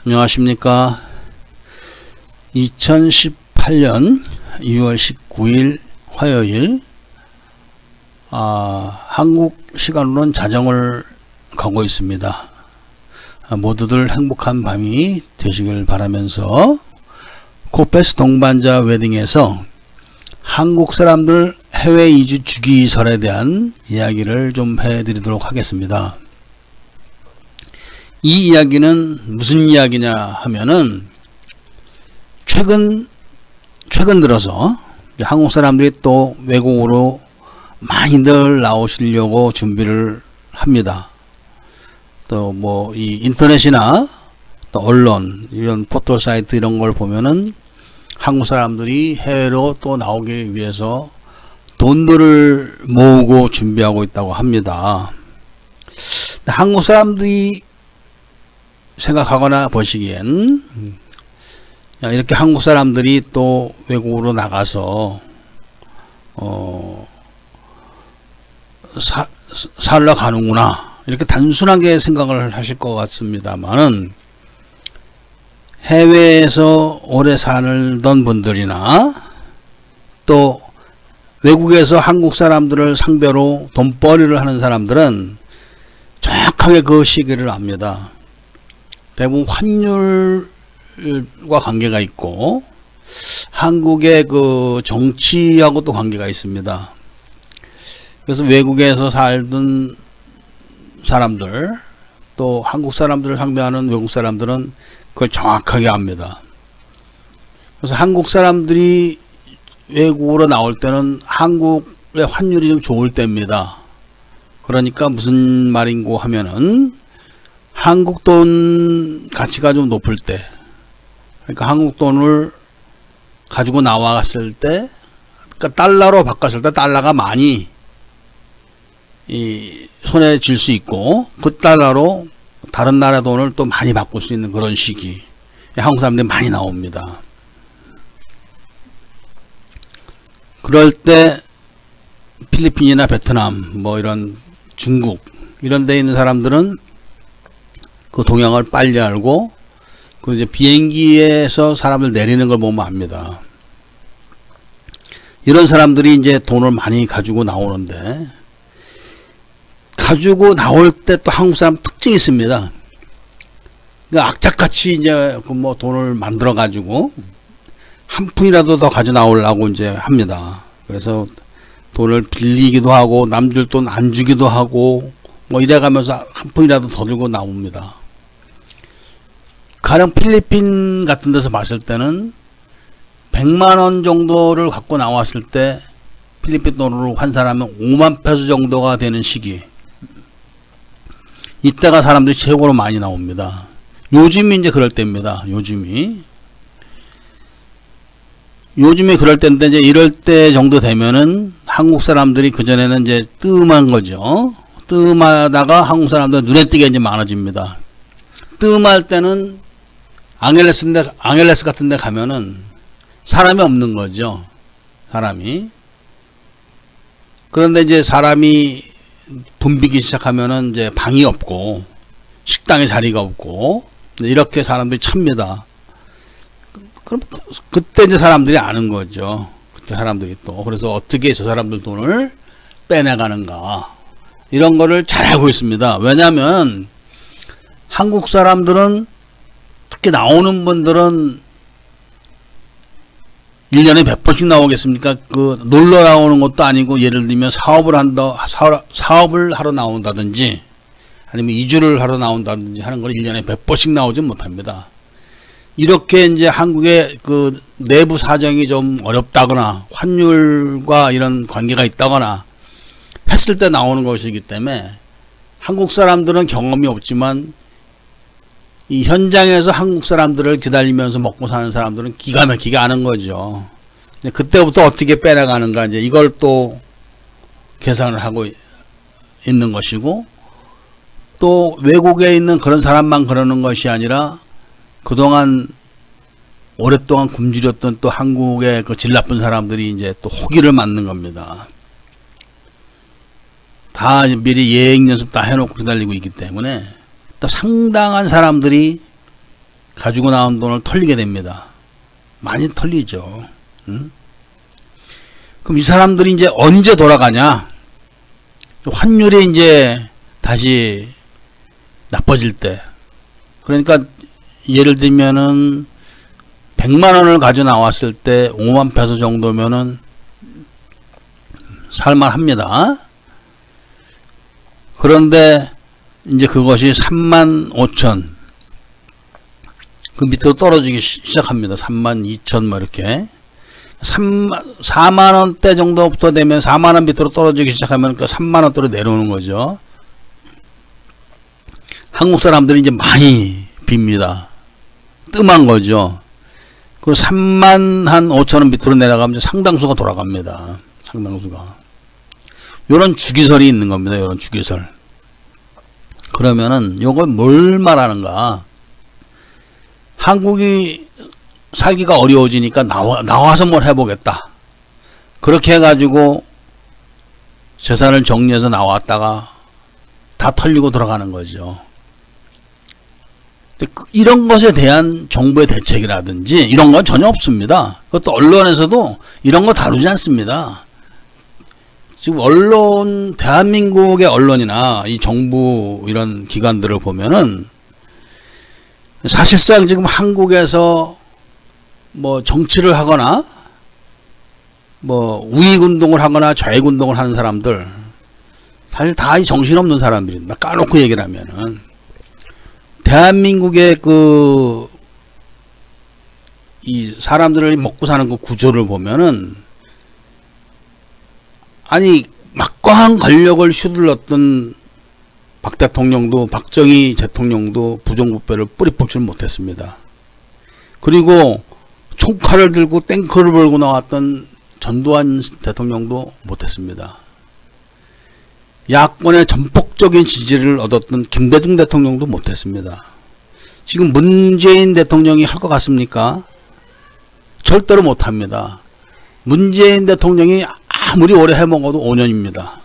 안녕하십니까. 2018년 6월 19일 화요일, 한국 시간으로는 자정을 가고 있습니다. 모두들 행복한 밤이 되시길 바라면서 코페스 동반자 웨딩에서 한국 사람들 해외 이주 주기설에 대한 이야기를 좀 해드리도록 하겠습니다. 이 이야기는 무슨 이야기냐 하면은 최근 들어서 한국 사람들이 또 외국으로 많이들 나오시려고 준비를 합니다. 또 뭐 이 인터넷이나 또 언론 이런 포털 사이트 이런 걸 보면은 한국 사람들이 해외로 또 나오기 위해서 돈들을 모으고 준비하고 있다고 합니다. 한국 사람들이 생각하거나 보시기엔 이렇게 한국 사람들이 또 외국으로 나가서 살러 가는구나 이렇게 단순하게 생각을 하실 것 같습니다만은 해외에서 오래 살던 분들이나 또 외국에서 한국 사람들을 상대로 돈벌이를 하는 사람들은 정확하게 그 시기를 압니다. 대부분 환율과 관계가 있고 한국의 그 정치하고도 관계가 있습니다. 그래서 외국에서 살던 사람들 또 한국 사람들을 상대하는 외국 사람들은 그걸 정확하게 압니다. 그래서 한국 사람들이 외국으로 나올 때는 한국의 환율이 좀 좋을 때입니다. 그러니까 무슨 말인고 하면은 한국 돈 가치가 좀 높을 때, 그러니까 한국 돈을 가지고 나왔을 때, 그러니까 달러로 바꿨을 때 달러가 많이 손에 쥘 수 있고 그 달러로 다른 나라 돈을 또 많이 바꿀 수 있는 그런 시기 한국 사람들이 많이 나옵니다. 그럴 때 필리핀이나 베트남 뭐 이런 중국 이런 데 있는 사람들은 그 동향을 빨리 알고 그 이제 비행기에서 사람을 내리는 걸 보면 압니다. 이런 사람들이 이제 돈을 많이 가지고 나오는데 가지고 나올 때 또 한국 사람 특징이 있습니다. 그러니까 악착같이 이제 그 뭐 돈을 만들어 가지고 한 푼이라도 더 가져 나오려고 이제 합니다. 그래서 돈을 빌리기도 하고 남들 돈 안 주기도 하고 뭐 이래 가면서 한 푼이라도 더 들고 나옵니다. 가령 필리핀 같은 데서 봤을 때는 100만원 정도를 갖고 나왔을 때 필리핀 돈으로 환산하면 5만 페소 정도가 되는 시기, 이때가 사람들이 최고로 많이 나옵니다. 요즘이 이제 그럴 때입니다. 요즘이 그럴 때인데 이제 이럴 때 정도 되면은 한국 사람들이 그전에는 이제 뜸한 거죠. 뜸하다가 한국 사람들 눈에 띄게 이제 많아집니다. 뜸할 때는 앙헬레스 같은 데 가면은 사람이 없는 거죠. 사람이. 그런데 이제 사람이 붐비기 시작하면은 이제 방이 없고 식당에 자리가 없고 이렇게 사람들이 찹니다. 그럼 그때 이제 사람들이 아는 거죠. 그때 사람들이 또 그래서 어떻게 저 사람들 돈을 빼내가는가 이런 거를 잘 알고 있습니다. 왜냐하면 한국 사람들은 특히 나오는 분들은 1년에 몇 번씩 나오겠습니까? 그 놀러 나오는 것도 아니고 예를 들면 사업을 하러 나온다든지 아니면 이주를 하러 나온다든지 하는 걸 1년에 몇 번씩 나오지 못합니다. 이렇게 이제 한국의 그 내부 사정이 좀 어렵다거나 환율과 이런 관계가 있다거나 했을 때 나오는 것이기 때문에 한국 사람들은 경험이 없지만 이 현장에서 한국 사람들을 기다리면서 먹고 사는 사람들은 기가 막히게 아는 거죠. 그때부터 어떻게 빼나가는가 이제 이걸 또 계산을 하고 있는 것이고, 또 외국에 있는 그런 사람만 그러는 것이 아니라 그동안 오랫동안 굶주렸던 또 한국의 그 질 나쁜 사람들이 이제 또 호기를 맞는 겁니다. 다 미리 예행 연습 다 해놓고 기다리고 있기 때문에 또 상당한 사람들이 가지고 나온 돈을 털리게 됩니다. 많이 털리죠. 응? 그럼 이 사람들이 이제 언제 돌아가냐? 환율이 이제 다시 나빠질 때. 그러니까 예를 들면은 100만 원을 가져 나왔을 때 5만 페소 정도면은 살만합니다. 그런데 이제 그것이 3만 5천 그 밑으로 떨어지기 시작합니다. 3만 2천 뭐 이렇게 4만 원대 정도부터 되면 4만 원 밑으로 떨어지기 시작하면 그 3만 원대로 내려오는 거죠. 한국 사람들이 이제 많이 빕니다. 뜸한 거죠. 그리고 3만 한 5천 원 밑으로 내려가면 상당수가 돌아갑니다. 상당수가. 요런 주기설이 있는 겁니다. 요런 주기설. 그러면은 요걸 뭘 말하는가? 한국이 살기가 어려워지니까 나와서 뭘 해보겠다. 그렇게 해가지고 재산을 정리해서 나왔다가 다 털리고 들어가는 거죠. 이런 것에 대한 정부의 대책이라든지 이런 건 전혀 없습니다. 그것도 언론에서도 이런 거 다루지 않습니다. 지금 언론, 대한민국의 언론이나 이 정부 이런 기관들을 보면은 사실상 지금 한국에서 뭐 정치를 하거나 뭐 우익운동을 하거나 좌익운동을 하는 사람들 사실 다 이 정신없는 사람들입니다. 까놓고 얘기를 하면은 대한민국의 이 사람들을 먹고 사는 그 구조를 보면은 아니 막강한 권력을 휘둘렀던 박 대통령도 박정희 대통령도 부정부패를 뿌리 뽑지를 못했습니다. 그리고 총칼을 들고 탱크를 몰고 나왔던 전두환 대통령도 못했습니다. 야권의 전폭적인 지지를 얻었던 김대중 대통령도 못했습니다. 지금 문재인 대통령이 할 것 같습니까? 절대로 못합니다. 문재인 대통령이 아무리 오래 해먹어도 5년입니다.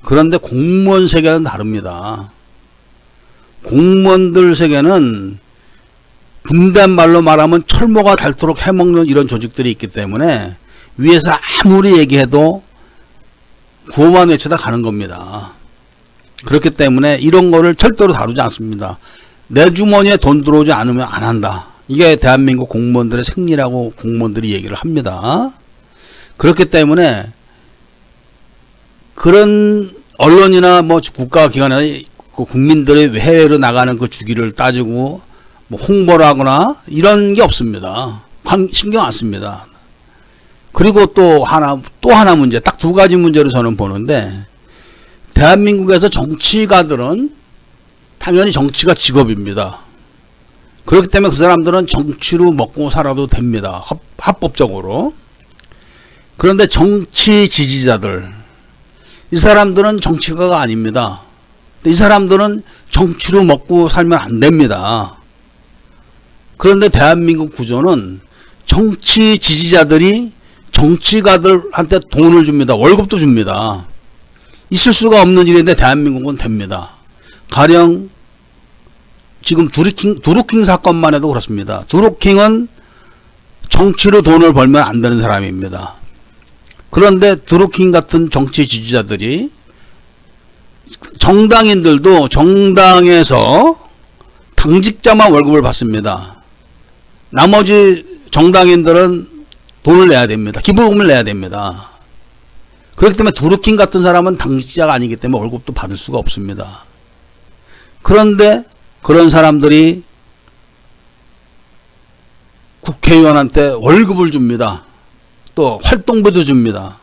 그런데 공무원 세계는 다릅니다. 공무원들 세계는 분단말로 말하면 철모가 닳도록 해먹는 이런 조직들이 있기 때문에 위에서 아무리 얘기해도 구호만 외치다 가는 겁니다. 그렇기 때문에 이런 거를 절대로 다루지 않습니다. 내 주머니에 돈 들어오지 않으면 안 한다. 이게 대한민국 공무원들의 생리라고 공무원들이 얘기를 합니다. 그렇기 때문에 그런 언론이나 뭐 국가기관이나 국민들의 해외로 나가는 그 주기를 따지고 뭐 홍보를 하거나 이런 게 없습니다. 신경 안 씁니다. 그리고 또 하나 문제, 딱 두 가지 문제로 저는 보는데, 대한민국에서 정치가들은 당연히 정치가 직업입니다. 그렇기 때문에 그 사람들은 정치로 먹고 살아도 됩니다. 합법적으로. 그런데 정치 지지자들, 이 사람들은 정치가가 아닙니다. 이 사람들은 정치로 먹고 살면 안 됩니다. 그런데 대한민국 구조는 정치 지지자들이 정치가들한테 돈을 줍니다. 월급도 줍니다. 있을 수가 없는 일인데 대한민국은 됩니다. 가령 지금 드루킹 사건만 해도 그렇습니다. 드루킹은 정치로 돈을 벌면 안 되는 사람입니다. 그런데 드루킹 같은 정치 지지자들이 정당인들도 정당에서 당직자만 월급을 받습니다. 나머지 정당인들은 돈을 내야 됩니다. 기부금을 내야 됩니다. 그렇기 때문에 드루킹 같은 사람은 당직자가 아니기 때문에 월급도 받을 수가 없습니다. 그런데 그런 사람들이 국회의원한테 월급을 줍니다. 또 활동비도 줍니다.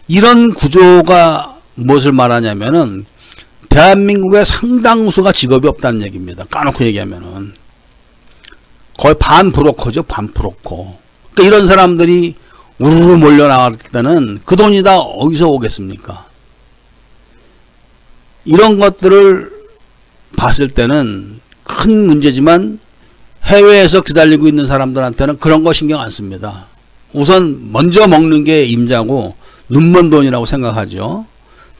이런 구조가 무엇을 말하냐면은 대한민국의 상당수가 직업이 없다는 얘기입니다. 까놓고 얘기하면은 거의 반 브로커죠. 반 브로커. 그러니까 이런 사람들이 우르르 몰려 나왔을 때는 그 돈이 다 어디서 오겠습니까? 이런 것들을 봤을 때는 큰 문제지만 해외에서 기다리고 있는 사람들한테는 그런 거 신경 안 씁니다. 우선 먼저 먹는 게 임자고 눈먼 돈이라고 생각하죠.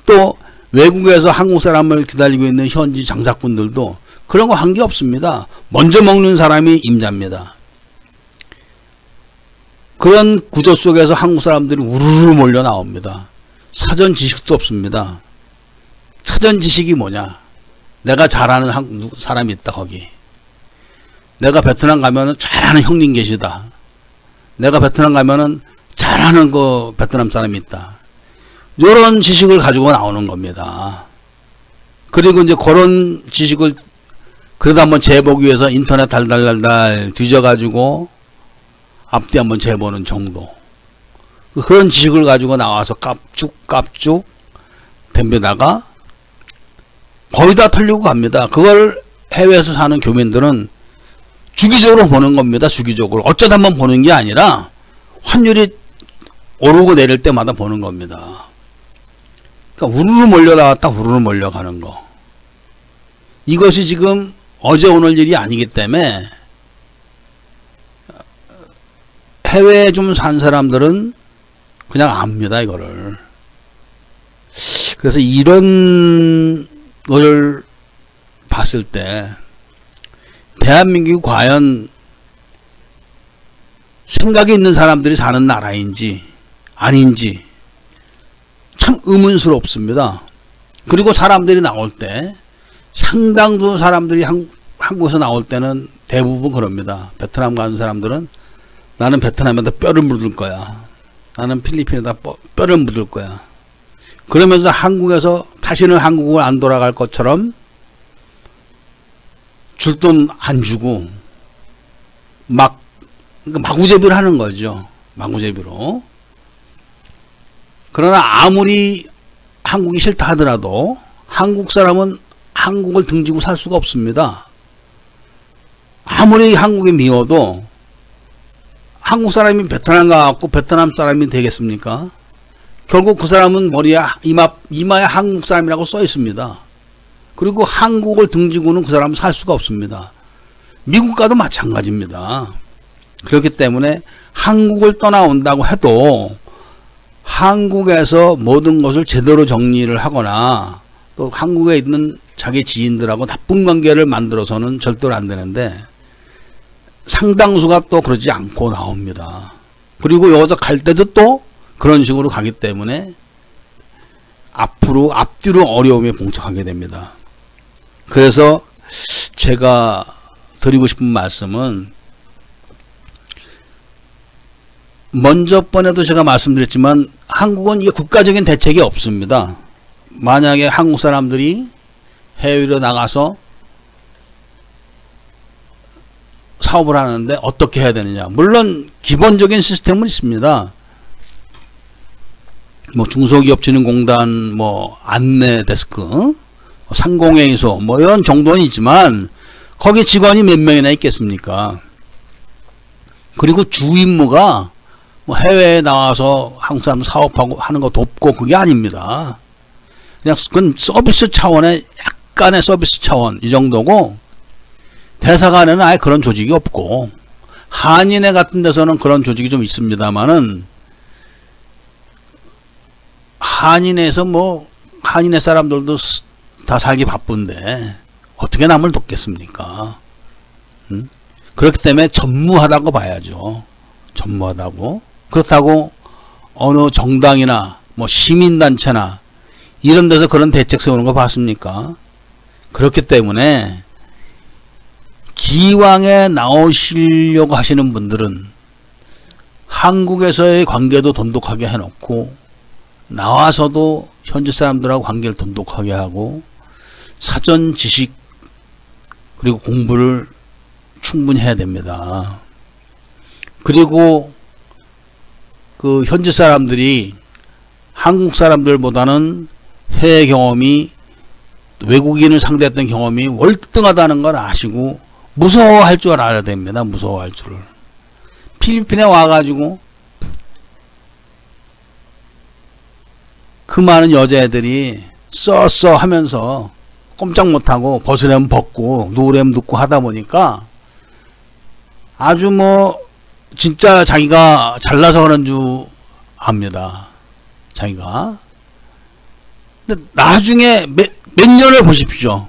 또 외국에서 한국 사람을 기다리고 있는 현지 장사꾼들도 그런 거 한 게 없습니다. 먼저 먹는 사람이 임자입니다. 그런 구조 속에서 한국 사람들이 우르르 몰려 나옵니다. 사전 지식도 없습니다. 사전 지식이 뭐냐? 내가 잘 아는 한국 사람이 있다 거기. 내가 베트남 가면은 잘하는 형님 계시다. 내가 베트남 가면은 잘하는 그 베트남 사람이 있다. 이런 지식을 가지고 나오는 겁니다. 그리고 이제 그런 지식을 그러다 한번 재보기 위해서 인터넷 달달달달 뒤져가지고 앞뒤 한번 재보는 정도. 그런 지식을 가지고 나와서 깝죽깝죽 덤벼다가 거의 다 털리고 갑니다. 그걸 해외에서 사는 교민들은 주기적으로 보는 겁니다. 주기적으로. 어쩌다 한번 보는 게 아니라 환율이 오르고 내릴 때마다 보는 겁니다. 그러니까 우르르 몰려나왔다 우르르 몰려가는 거. 이것이 지금 어제 오늘 일이 아니기 때문에 해외에 좀 산 사람들은 그냥 압니다. 이거를. 그래서 이런 걸 봤을 때 대한민국이 과연 생각이 있는 사람들이 사는 나라인지 아닌지 참 의문스럽습니다. 그리고 사람들이 나올 때 상당수 사람들이 한국에서 나올 때는 대부분 그럽니다. 베트남 가는 사람들은 나는 베트남에다 뼈를 묻을 거야. 나는 필리핀에다 뼈를 묻을 거야. 그러면서 한국에서 다시는 한국을 안 돌아갈 것처럼 줄 돈 안 주고 마구제비를 하는 거죠. 마구제비로. 그러나 아무리 한국이 싫다 하더라도 한국 사람은 한국을 등지고 살 수가 없습니다. 아무리 한국이 미워도 한국 사람이 베트남 가갖고 베트남 사람이 되겠습니까? 결국 그 사람은 머리에 이마에 한국 사람이라고 써 있습니다. 그리고 한국을 등지고는 그 사람은 살 수가 없습니다. 미국 가도 마찬가지입니다. 그렇기 때문에 한국을 떠나온다고 해도 한국에서 모든 것을 제대로 정리를 하거나 또 한국에 있는 자기 지인들하고 나쁜 관계를 만들어서는 절대로 안 되는데 상당수가 또 그러지 않고 나옵니다. 그리고 여기서 갈 때도 또 그런 식으로 가기 때문에 앞뒤로 어려움에 봉착하게 됩니다. 그래서 제가 드리고 싶은 말씀은 먼저 번에도 제가 말씀드렸지만 한국은 이게 국가적인 대책이 없습니다. 만약에 한국 사람들이 해외로 나가서 사업을 하는데 어떻게 해야 되느냐. 물론 기본적인 시스템은 있습니다. 뭐 중소기업진흥공단 뭐 안내 데스크 상공회의소 뭐 이런 정도는 있지만 거기 직원이 몇 명이나 있겠습니까? 그리고 주 임무가 뭐 해외에 나와서 한국 사람 사업하고 하는 거 돕고 그게 아닙니다. 그냥 그건 서비스 차원의 약간의 서비스 차원 이 정도고 대사관에는 아예 그런 조직이 없고 한인회 같은 데서는 그런 조직이 좀 있습니다만은 한인회에서 뭐 한인회 사람들도 다 살기 바쁜데 어떻게 남을 돕겠습니까? 그렇기 때문에 전무하다고 봐야죠. 전무하다고. 그렇다고 어느 정당이나 뭐 시민단체나 이런 데서 그런 대책 세우는 거 봤습니까? 그렇기 때문에 기왕에 나오시려고 하시는 분들은 한국에서의 관계도 돈독하게 해놓고 나와서도 현지 사람들하고 관계를 돈독하게 하고 사전 지식 그리고 공부를 충분히 해야 됩니다. 그리고 그 현지 사람들이 한국 사람들보다는 해외 경험이 외국인을 상대했던 경험이 월등하다는 걸 아시고 무서워할 줄 알아야 됩니다. 무서워할 줄을. 필리핀에 와가지고 그 많은 여자애들이 써 하면서 꼼짝 못하고 벗으려면 벗고 누우려면 눕고 하다 보니까 아주 뭐 진짜 자기가 잘나서 그런 줄 압니다. 자기가 근데 나중에 몇 년을 보십시오.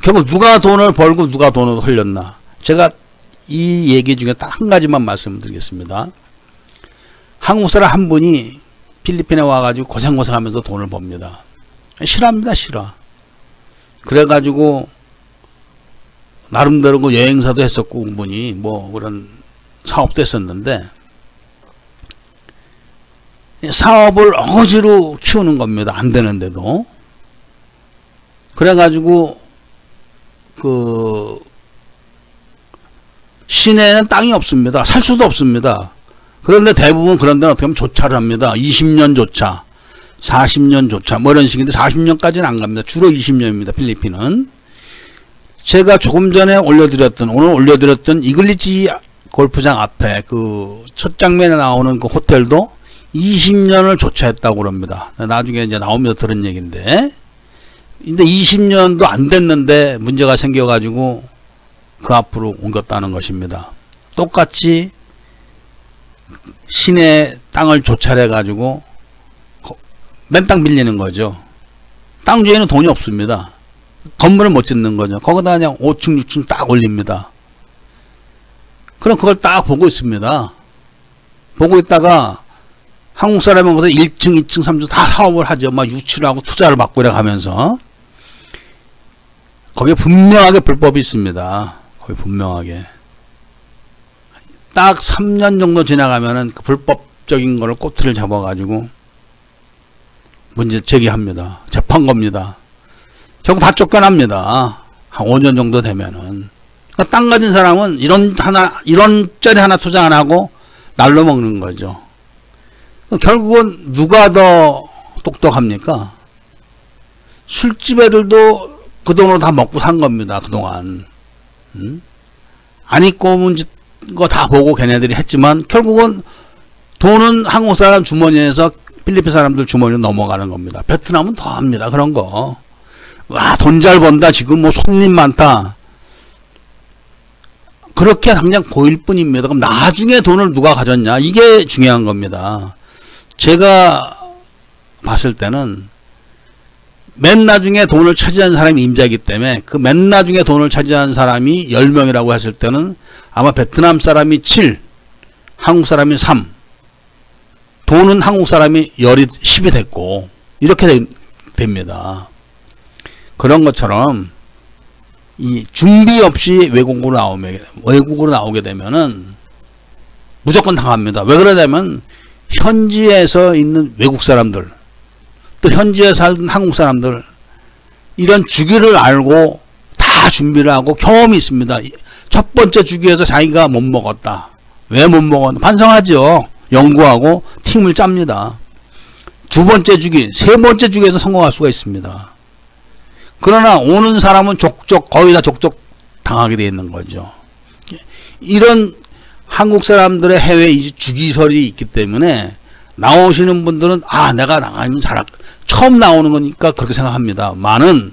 결국 누가 돈을 벌고 누가 돈을 흘렸나. 제가 이 얘기 중에 딱 한 가지만 말씀드리겠습니다. 한국 사람 한 분이 필리핀에 와가지고 고생하면서 돈을 법니다. 싫어합니다. 싫어. 그래가지고 나름대로 그 여행사도 했었고 그분이 뭐 그런 사업도 했었는데 사업을 억지로 키우는 겁니다. 안 되는데도. 그래가지고 그 시내에는 땅이 없습니다. 살 수도 없습니다. 그런데 대부분 그런 데는 어떻게 하면 조차를 합니다. 20년 조차, 40년 조차 뭐 이런 식인데 40년까지는 안 갑니다. 주로 20년입니다. 필리핀은. 제가 조금 전에 오늘 올려드렸던 이글리치 골프장 앞에 그 첫 장면에 나오는 그 호텔도 20년을 조차했다고 그럽니다. 나중에 이제 나오면서 들은 얘기인데, 근데 20년도 안 됐는데 문제가 생겨가지고 그 앞으로 옮겼다는 것입니다. 똑같이 시내 땅을 조찰해가지고 맨 땅 빌리는 거죠. 땅 주에는 돈이 없습니다. 건물을 못 짓는 거죠. 거기다 그냥 5층, 6층 딱 올립니다. 그럼 그걸 딱 보고 있습니다. 보고 있다가 한국 사람은 거기서 1층, 2층, 3층 다 사업을 하죠. 막 유치하고 투자를 받고 이래 가면서. 거기에 분명하게 불법이 있습니다. 거기 분명하게. 딱 3년 정도 지나가면은 그 불법적인 거를 꼬투리를 잡아가지고 문제 제기합니다. 재판 겁니다. 결국 다 쫓겨납니다. 한 5년 정도 되면은. 그러니까 땅 가진 사람은 이런 짜리 하나 투자 안 하고 날로 먹는 거죠. 결국은 누가 더 똑똑합니까? 술집 애들도 그 돈으로 다 먹고 산 겁니다. 그동안. 안 입고 온 거 다 보고 걔네들이 했지만 결국은 돈은 한국 사람 주머니에서 필리핀 사람들 주머니로 넘어가는 겁니다. 베트남은 더 합니다. 그런 거. 와, 돈 잘 번다. 지금 뭐 손님 많다. 그렇게 당장 보일 뿐입니다. 그럼 나중에 돈을 누가 가졌냐? 이게 중요한 겁니다. 제가 봤을 때는 맨 나중에 돈을 차지한 사람이 임자이기 때문에 그 맨 나중에 돈을 차지한 사람이 10명이라고 했을 때는 아마 베트남 사람이 7, 한국 사람이 3, 돈은 한국 사람이 10이 됐고 이렇게 됩니다. 그런 것처럼 이 준비 없이 외국으로 나오게 되면은 무조건 당합니다. 왜 그러냐면 현지에서 있는 외국 사람들 또 현지에 사는 한국 사람들 이런 주기를 알고 다 준비를 하고 경험이 있습니다. 첫 번째 주기에서 자기가 못 먹었다. 왜 못 먹었나? 반성하죠. 연구하고 팀을 짭니다. 두 번째 주기, 세 번째 주기에서 성공할 수가 있습니다. 그러나 오는 사람은 거의 다 족족 당하게 되어 있는 거죠. 이런 한국 사람들의 해외 이주 주기설이 있기 때문에 나오시는 분들은 내가 나가면 처음 나오는 거니까 그렇게 생각합니다. 많은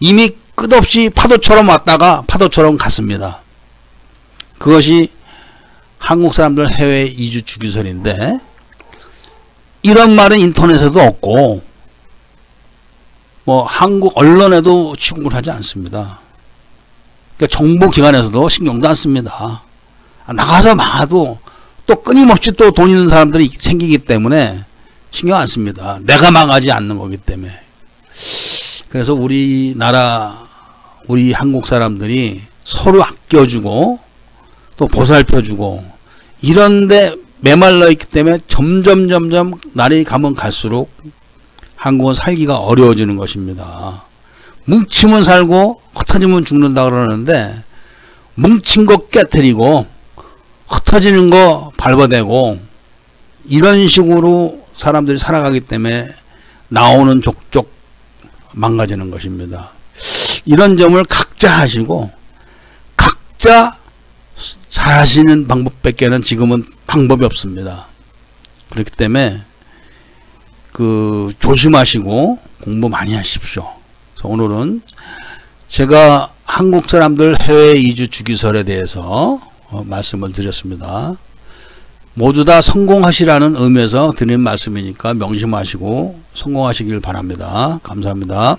이미 끝없이 파도처럼 왔다가 파도처럼 갔습니다. 그것이 한국 사람들 해외 이주 주기설인데 이런 말은 인터넷에도 없고 뭐 한국 언론에도 취급을 하지 않습니다. 그러니까 정보기관에서도 신경도 안 씁니다. 나가서 망해도 또 끊임없이 또 돈 있는 사람들이 생기기 때문에 신경 안 씁니다. 내가 망하지 않는 거기 때문에. 그래서 우리 한국 사람들이 서로 아껴주고 또 보살펴주고 이런데 메말라 있기 때문에 점점 날이 가면 갈수록 한국은 살기가 어려워지는 것입니다. 뭉치면 살고 흩어지면 죽는다 그러는데 뭉친 거 깨트리고 흩어지는 거 밟아대고 이런 식으로 사람들이 살아가기 때문에 나오는 족족 망가지는 것입니다. 이런 점을 각자 하시고 각자 잘하시는 방법밖에는 지금은 방법이 없습니다. 그렇기 때문에 조심하시고 공부 많이 하십시오. 그래서 오늘은 제가 한국 사람들 해외 이주 주기설에 대해서 말씀을 드렸습니다. 모두 다 성공하시라는 의미에서 드리는 말씀이니까 명심하시고 성공하시길 바랍니다. 감사합니다.